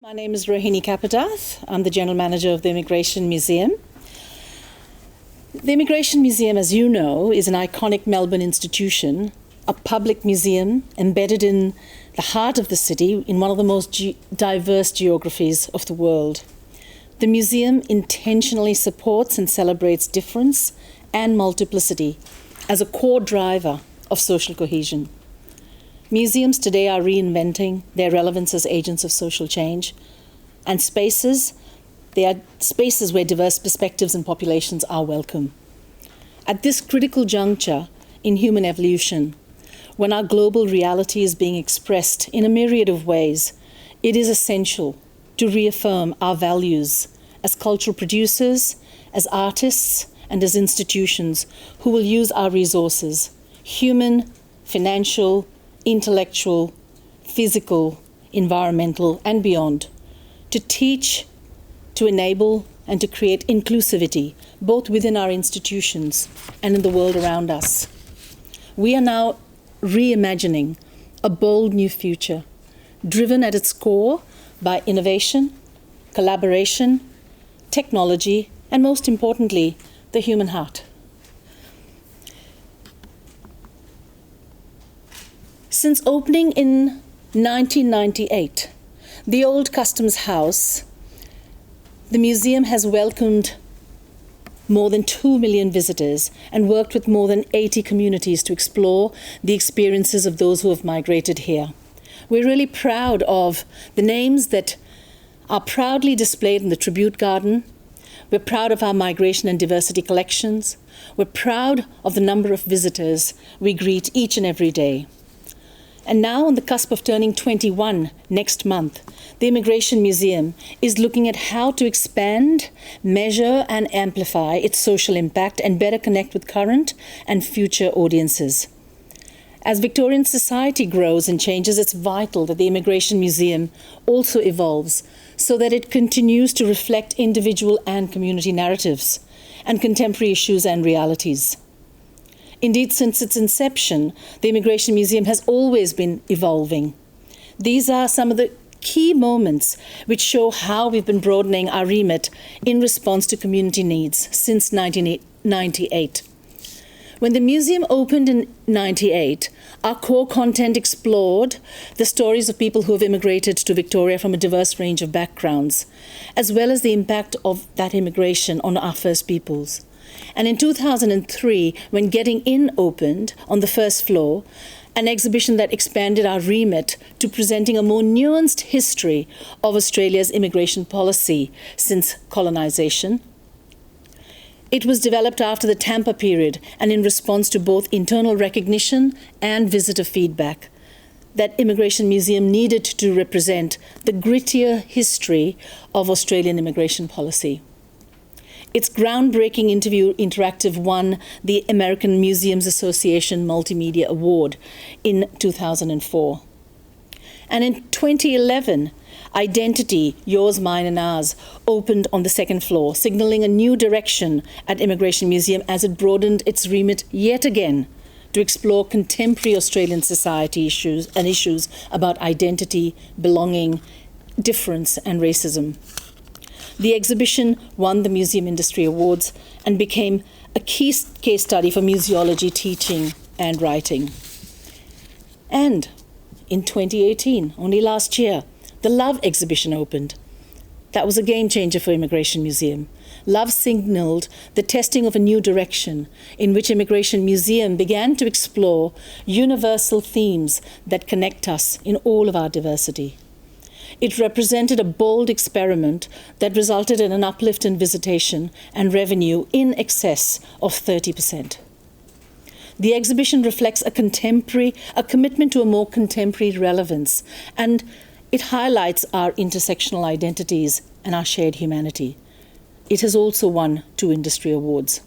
My name is Rohini Kappadath. I'm the General Manager of the Immigration Museum. The Immigration Museum, as you know, is an iconic Melbourne institution, a public museum embedded in the heart of the city in one of the most diverse geographies of the world. The museum intentionally supports and celebrates difference and multiplicity as a core driver of social cohesion. Museums today are reinventing their relevance as agents of social change, and they are spaces where diverse perspectives and populations are welcome. At this critical juncture in human evolution, when our global reality is being expressed in a myriad of ways, it is essential to reaffirm our values as cultural producers, as artists, and as institutions who will use our resources, human, financial, intellectual, physical, environmental, and beyond, to teach, to enable, and to create inclusivity, both within our institutions and in the world around us. We are now reimagining a bold new future, driven at its core by innovation, collaboration, technology, and most importantly, the human heart. Since opening in 1998, the old Customs House, the museum has welcomed more than 2 million visitors and worked with more than 80 communities to explore the experiences of those who have migrated here. We're really proud of the names that are proudly displayed in the Tribute Garden. We're proud of our migration and diversity collections. We're proud of the number of visitors we greet each and every day. And now, on the cusp of turning 21 next month, the Immigration Museum is looking at how to expand, measure, and amplify its social impact and better connect with current and future audiences. As Victorian society grows and changes, it's vital that the Immigration Museum also evolves so that it continues to reflect individual and community narratives and contemporary issues and realities. Indeed, since its inception, the Immigration Museum has always been evolving. These are some of the key moments which show how we've been broadening our remit in response to community needs since 1998. When the museum opened in 1998, our core content explored the stories of people who have immigrated to Victoria from a diverse range of backgrounds, as well as the impact of that immigration on our First Peoples. And in 2003, when Getting In opened on the first floor, an exhibition that expanded our remit to presenting a more nuanced history of Australia's immigration policy since colonisation. It was developed after the Tampa period and in response to both internal recognition and visitor feedback that Immigration Museum needed to represent the grittier history of Australian immigration policy. Its groundbreaking interactive won the American Museums Association Multimedia Award in 2004. And in 2011, Identity, Yours, Mine and Ours, opened on the second floor, signalling a new direction at Immigration Museum as it broadened its remit yet again to explore contemporary Australian society issues about identity, belonging, difference and racism. The exhibition won the Museum Industry Awards and became a key case study for museology teaching and writing. And in 2018, only last year, the Love exhibition opened. That was a game changer for Immigration Museum. Love signaled the testing of a new direction in which Immigration Museum began to explore universal themes that connect us in all of our diversity. It represented a bold experiment that resulted in an uplift in visitation and revenue in excess of 30%. The exhibition reflects a commitment to a more contemporary relevance, and it highlights our intersectional identities and our shared humanity. It has also won 2 industry awards.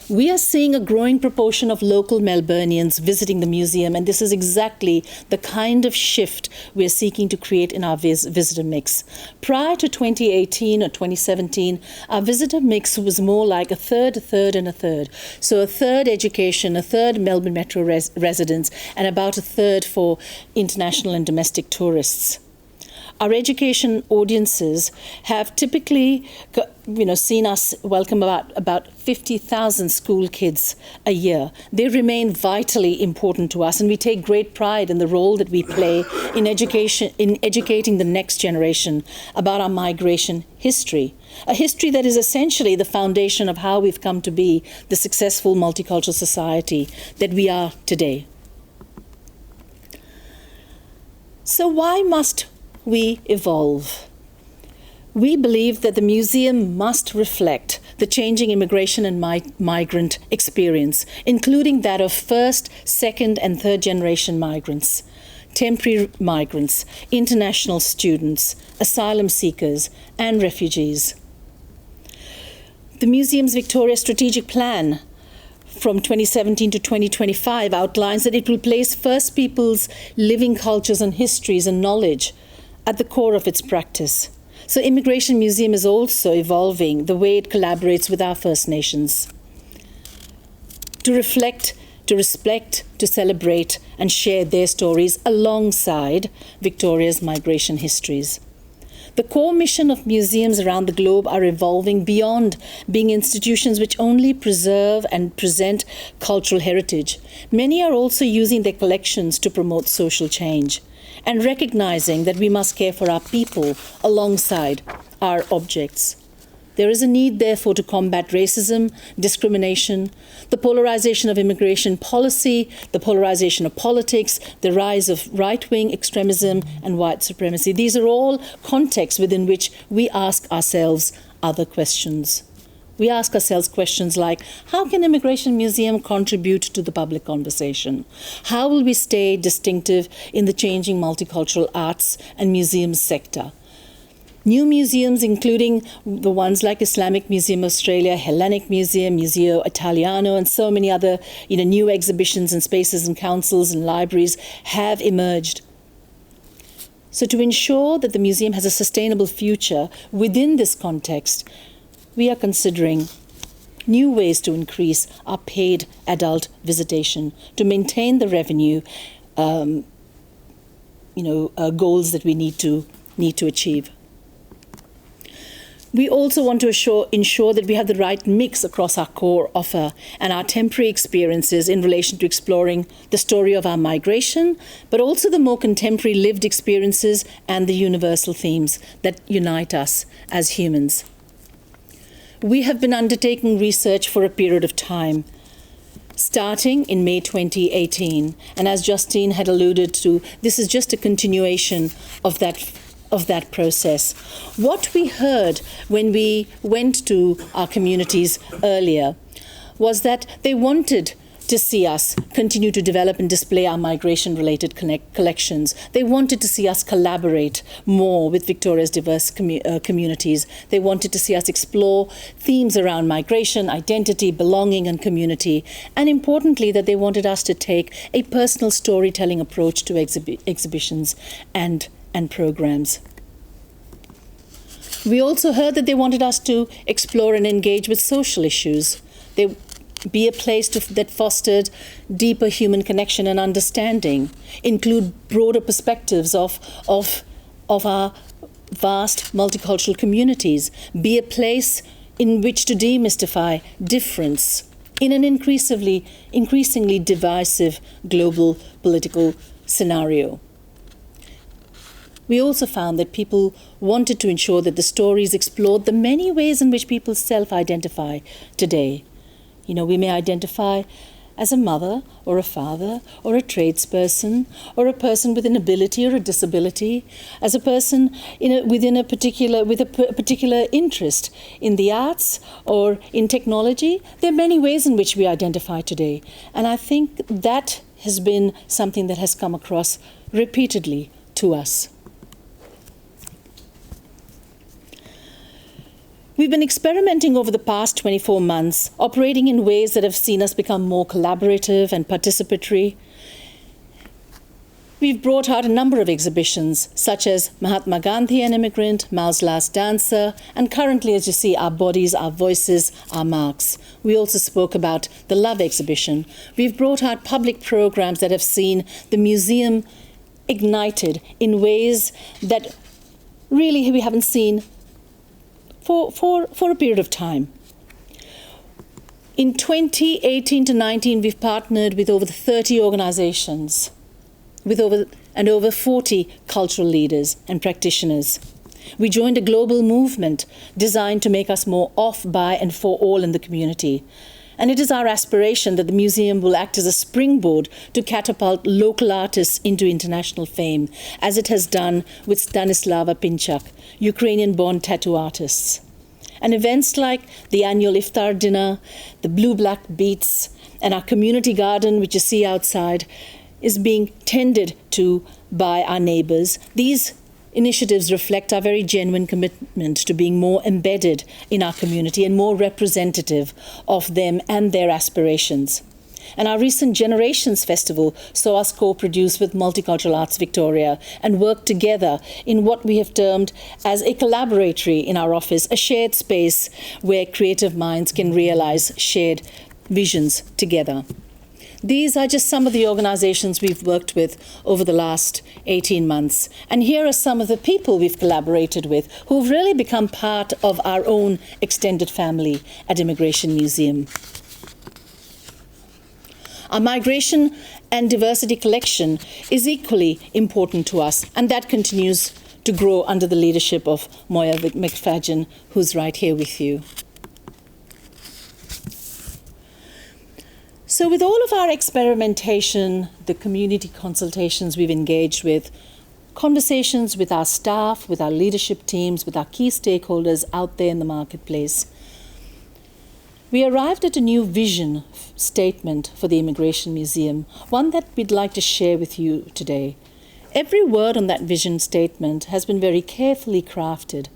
We are seeing a growing proportion of local Melburnians visiting the museum, and this is exactly the kind of shift we are seeking to create in our visitor mix. Prior to 2018 or 2017, our visitor mix was more like a third, and a third. So a third education, a third Melbourne Metro residents, and about a third for international and domestic tourists. Our education audiences have typically, seen us welcome about 50,000 school kids a year. They remain vitally important to us, and we take great pride in the role that we play in education, in educating the next generation about our migration history. A history that is essentially the foundation of how we've come to be the successful multicultural society that we are today. So why must we evolve? We believe that the museum must reflect the changing immigration and migrant experience, including that of first, second, and third generation migrants, temporary migrants, international students, asylum seekers, and refugees. The museum's Victoria Strategic Plan from 2017 to 2025 outlines that it will place First Peoples' living cultures and histories and knowledge at the core of its practice. So Immigration Museum is also evolving the way it collaborates with our First Nations to reflect, to respect, to celebrate and share their stories alongside Victoria's migration histories. The core mission of museums around the globe are evolving beyond being institutions which only preserve and present cultural heritage. Many are also using their collections to promote social change and recognizing that we must care for our people alongside our objects. There is a need, therefore, to combat racism, discrimination, the polarization of immigration policy, the polarization of politics, the rise of right-wing extremism and white supremacy. These are all contexts within which we ask ourselves other questions. We ask ourselves questions like, how can Immigration Museum contribute to the public conversation? How will we stay distinctive in the changing multicultural arts and museums sector? New museums, including the ones like Islamic Museum Australia, Hellenic Museum, Museo Italiano, and so many other new exhibitions and spaces and councils and libraries have emerged. So to ensure that the museum has a sustainable future within this context, we are considering new ways to increase our paid adult visitation, to maintain the revenue goals that we need to achieve. We also want to ensure that we have the right mix across our core offer and our temporary experiences in relation to exploring the story of our migration, but also the more contemporary lived experiences and the universal themes that unite us as humans. We have been undertaking research for a period of time, starting in May 2018. And as Justine had alluded to, this is just a continuation of that process. What we heard when we went to our communities earlier was that they wanted to see us continue to develop and display our migration-related collections. They wanted to see us collaborate more with Victoria's diverse communities. They wanted to see us explore themes around migration, identity, belonging, and community. And importantly, that they wanted us to take a personal storytelling approach to exhibitions and programs. We also heard that they wanted us to explore and engage with social issues. They be a place that fostered deeper human connection and understanding, include broader perspectives of our vast multicultural communities, be a place in which to demystify difference in an increasingly divisive global political scenario. We also found that people wanted to ensure that the stories explored the many ways in which people self-identify today. We may identify as a mother or a father or a tradesperson or a person with an ability or a disability, as a person with a particular interest in the arts or in technology. There are many ways in which we identify today. And I think that has been something that has come across repeatedly to us. We've been experimenting over the past 24 months, operating in ways that have seen us become more collaborative and participatory. We've brought out a number of exhibitions, such as Mahatma Gandhi, an Immigrant, Mao's Last Dancer, and currently, as you see, Our Bodies, Our Voices, Our Marks. We also spoke about the Love exhibition. We've brought out public programs that have seen the museum ignited in ways that really we haven't seen for a period of time. In 2018 to 19, we've partnered with over 30 organizations, with over 40 cultural leaders and practitioners. We joined a global movement designed to make us more of, by, and for all in the community. And it is our aspiration that the museum will act as a springboard to catapult local artists into international fame, as it has done with Stanislava Pinchak, Ukrainian-born tattoo artists. And events like the annual iftar dinner, the blue-black beats, and our community garden, which you see outside, is being tended to by our neighbors. These initiatives reflect our very genuine commitment to being more embedded in our community and more representative of them and their aspirations. And our recent Generations Festival saw us co-produce with Multicultural Arts Victoria and work together in what we have termed as a collaboratory in our office, a shared space where creative minds can realize shared visions together. These are just some of the organizations we've worked with over the last 18 months. And here are some of the people we've collaborated with who've really become part of our own extended family at Immigration Museum. Our migration and diversity collection is equally important to us, and that continues to grow under the leadership of Moya McFadden, who's right here with you. So with all of our experimentation, the community consultations we've engaged with, conversations with our staff, with our leadership teams, with our key stakeholders out there in the marketplace, we arrived at a new vision statement for the Immigration Museum, one that we'd like to share with you today. Every word on that vision statement has been very carefully crafted,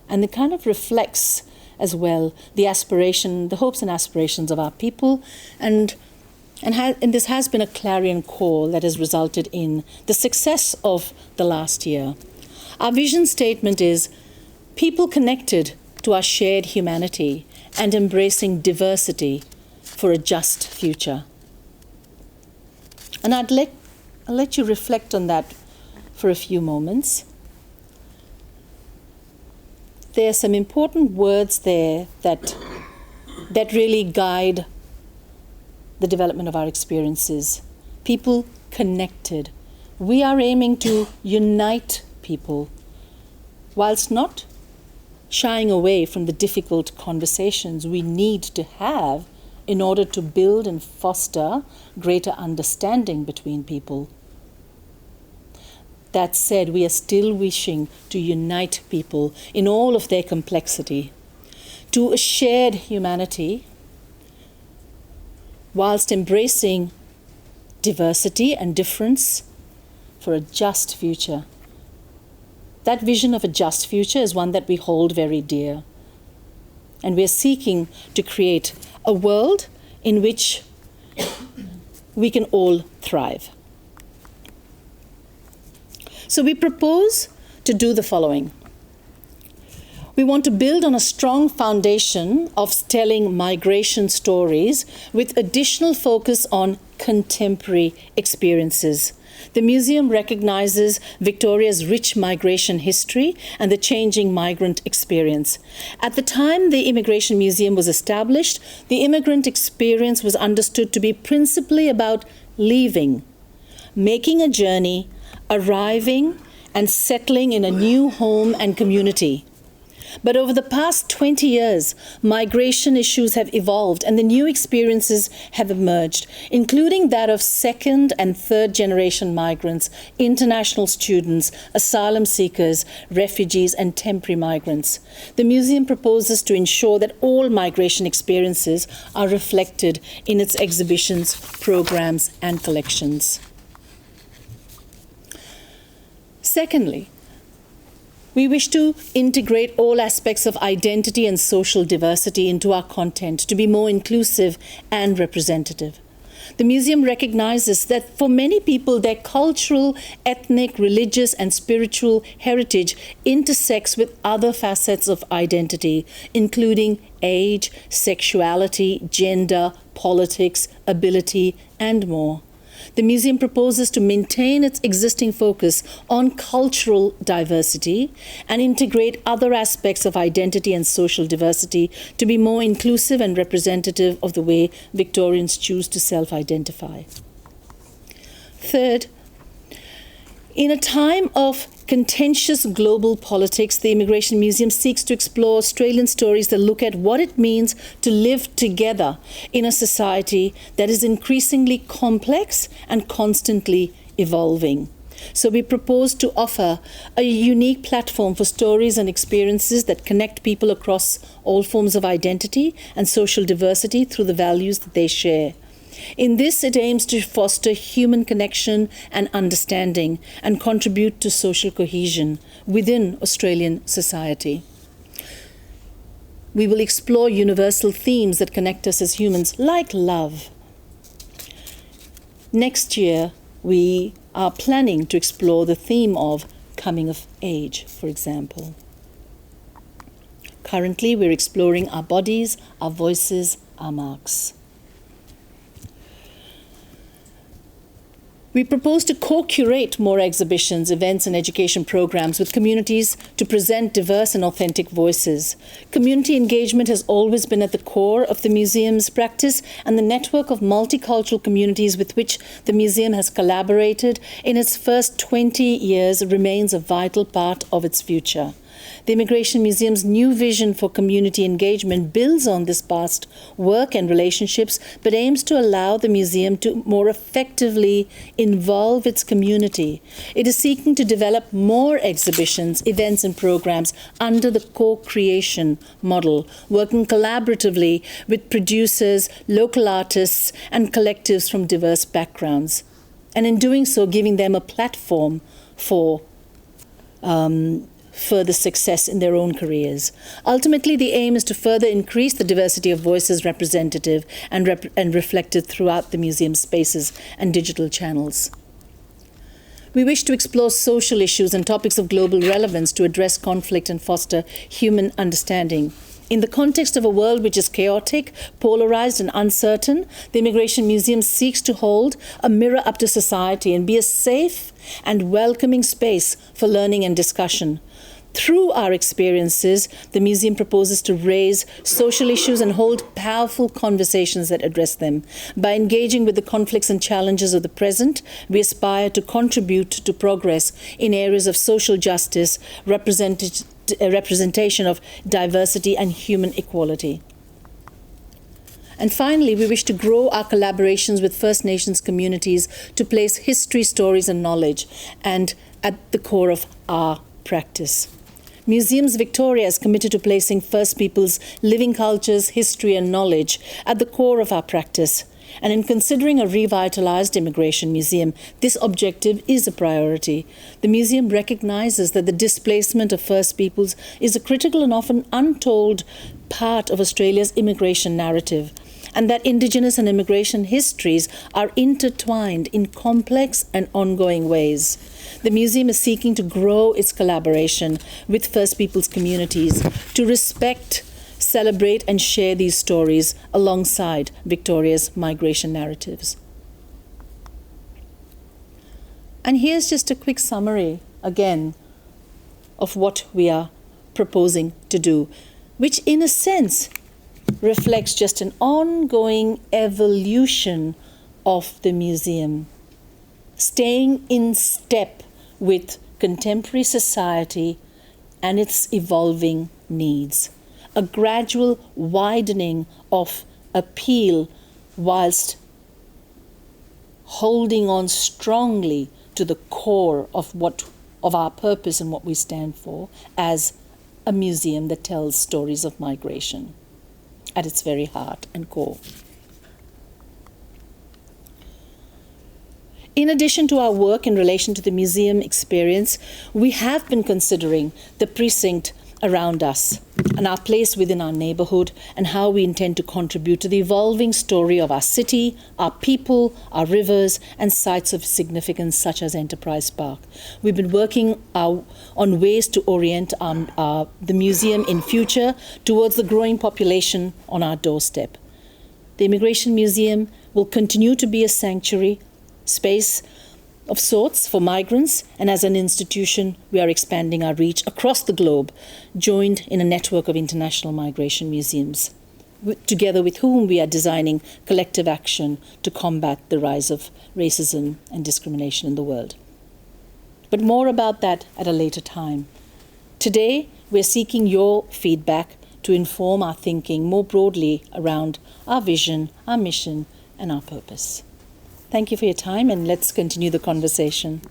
and it kind of reflects as well the aspiration, the hopes and aspirations of our people, and this has been a clarion call that has resulted in the success of the last year. Our vision statement is people connected to our shared humanity and embracing diversity for a just future. And I'll let you reflect on that for a few moments. There are some important words there that really guide the development of our experiences. People connected. We are aiming to unite people, whilst not shying away from the difficult conversations we need to have in order to build and foster greater understanding between people. That said, we are still wishing to unite people in all of their complexity to a shared humanity, whilst embracing diversity and difference for a just future. That vision of a just future is one that we hold very dear. And we're seeking to create a world in which we can all thrive. So we propose to do the following. We want to build on a strong foundation of telling migration stories with additional focus on contemporary experiences. The museum recognizes Victoria's rich migration history and the changing migrant experience. At the time the Immigration Museum was established, the immigrant experience was understood to be principally about leaving, making a journey, arriving, and settling in a new home and community. But over the past 20 years, migration issues have evolved and the new experiences have emerged, including that of second and third generation migrants, international students, asylum seekers, refugees, and temporary migrants. The museum proposes to ensure that all migration experiences are reflected in its exhibitions, programs, and collections. Secondly, we wish to integrate all aspects of identity and social diversity into our content to be more inclusive and representative. The museum recognizes that for many people, their cultural, ethnic, religious, and spiritual heritage intersects with other facets of identity, including age, sexuality, gender, politics, ability, and more. The museum proposes to maintain its existing focus on cultural diversity and integrate other aspects of identity and social diversity to be more inclusive and representative of the way Victorians choose to self-identify. Third, in a time of contentious global politics, the Immigration Museum seeks to explore Australian stories that look at what it means to live together in a society that is increasingly complex and constantly evolving. So we propose to offer a unique platform for stories and experiences that connect people across all forms of identity and social diversity through the values that they share. In this, it aims to foster human connection and understanding and contribute to social cohesion within Australian society. We will explore universal themes that connect us as humans, like love. Next year, we are planning to explore the theme of coming of age, for example. Currently, we're exploring our bodies, our voices, our marks. We propose to co-curate more exhibitions, events and education programs with communities to present diverse and authentic voices. Community engagement has always been at the core of the museum's practice, and the network of multicultural communities with which the museum has collaborated in its first 20 years remains a vital part of its future. The Immigration Museum's new vision for community engagement builds on this past work and relationships, but aims to allow the museum to more effectively involve its community. It is seeking to develop more exhibitions, events, and programs under the co-creation model, working collaboratively with producers, local artists, and collectives from diverse backgrounds, and in doing so, giving them a platform for further success in their own careers. Ultimately, the aim is to further increase the diversity of voices representative and reflected throughout the museum's spaces and digital channels. We wish to explore social issues and topics of global relevance to address conflict and foster human understanding. In the context of a world which is chaotic, polarized, and uncertain, the Immigration Museum seeks to hold a mirror up to society and be a safe and welcoming space for learning and discussion. Through our experiences, the museum proposes to raise social issues and hold powerful conversations that address them. By engaging with the conflicts and challenges of the present, we aspire to contribute to progress in areas of social justice, representation of diversity, and human equality. And finally, we wish to grow our collaborations with First Nations communities to place history, stories, and knowledge and at the core of our practice. Museums Victoria is committed to placing First Peoples' living cultures, history, and knowledge at the core of our practice. And in considering a revitalized Immigration Museum, this objective is a priority. The museum recognizes that the displacement of First Peoples is a critical and often untold part of Australia's immigration narrative, and that Indigenous and immigration histories are intertwined in complex and ongoing ways. The museum is seeking to grow its collaboration with First Peoples communities to respect, celebrate, and share these stories alongside Victoria's migration narratives. And here's just a quick summary, again, of what we are proposing to do, which in a sense reflects just an ongoing evolution of the museum, staying in step with contemporary society and its evolving needs. A gradual widening of appeal whilst holding on strongly to the core of our purpose and what we stand for as a museum that tells stories of migration at its very heart and core. In addition to our work in relation to the museum experience, we have been considering the precinct around us and our place within our neighbourhood and how we intend to contribute to the evolving story of our city, our people, our rivers and sites of significance such as Enterprise Park. We've been working on ways to orient the museum in future towards the growing population on our doorstep. The Immigration Museum will continue to be a sanctuary space of sorts for migrants, and as an institution, we are expanding our reach across the globe, joined in a network of international migration museums, together with whom we are designing collective action to combat the rise of racism and discrimination in the world. But more about that at a later time. Today, we're seeking your feedback to inform our thinking more broadly around our vision, our mission, and our purpose. Thank you for your time, and let's continue the conversation.